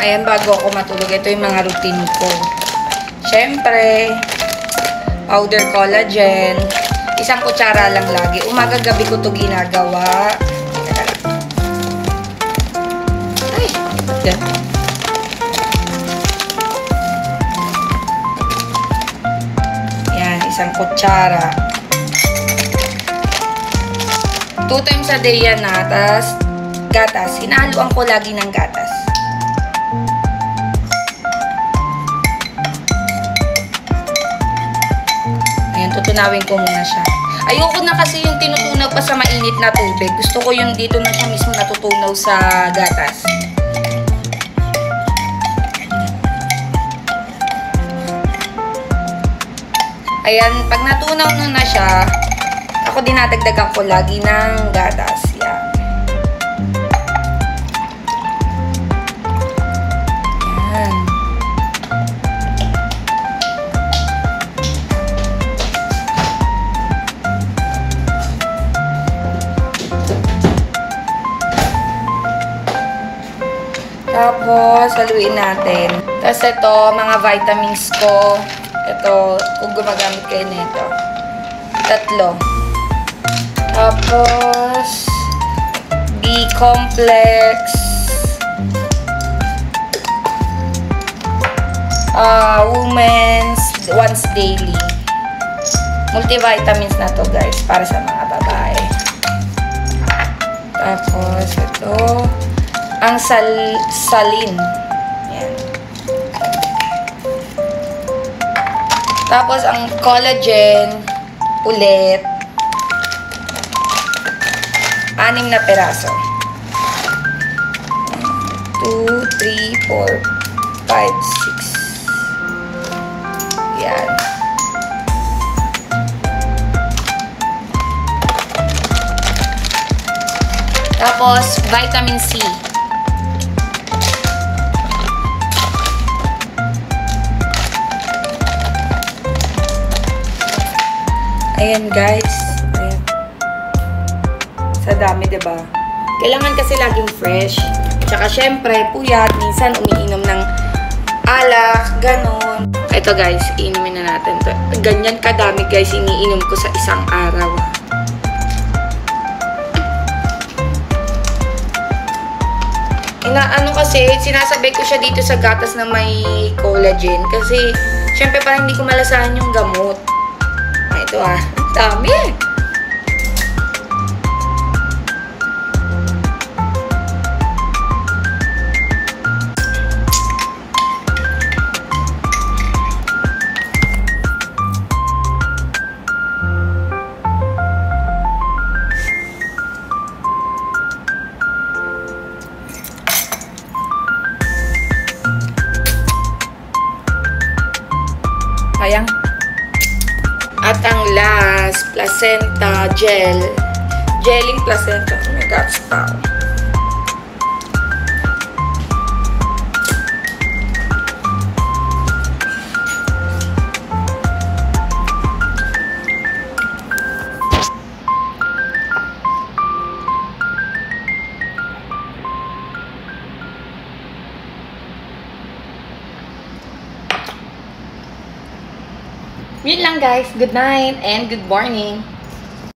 Ayan, bago ako matulog, ito yung mga routine ko. Siyempre, powder collagen. Isang kutsara lang lagi. Umaga-gabi ko ito ginagawa. Ay, yan. Yan, isang kutsara. 2 times a day yan na. Tapos, gatas. Hinahaluan ko lagi ng gatas. Ayan, tutunawin ko muna siya. Ayoko na kasi yung tinutunaw pa sa mainit na tubig. Gusto ko yung dito na siya mismo natutunaw sa gatas. Ayan, pag natunaw na siya, ako dinadagdagan ko lagi ng gatas. Yan. Yan. Tapos, haluin natin. Tapos ito, mga vitamins ko. Ito, kung gumagamit kayo nito. 3. Tapos, B-complex. Women's once daily. Multivitamins na to guys, para sa mga babae. Tapos, ito. Ang salin. Yan. Tapos, ang collagen ulit. 6 na peraso. 1, 2, 3, 4, 5, 6. Yan. Tapos, vitamin C. Ayan guys. Sa dami, diba? Kailangan kasi laging fresh. Tsaka syempre, puyat. Minsan umiinom ng alak, ganon. Ito guys, iinumin na natin to. Ganyan kadami guys, iniinom ko sa isang araw. Ano kasi, sinasabay ko siya dito sa gatas na may collagen. Kasi, syempre parang hindi ko malasahan yung gamot. Ito dami eh. Ayan. At ang last, placenta gel. Gelling placenta. Oh my God, wow. Yun lang guys. Good night and good morning.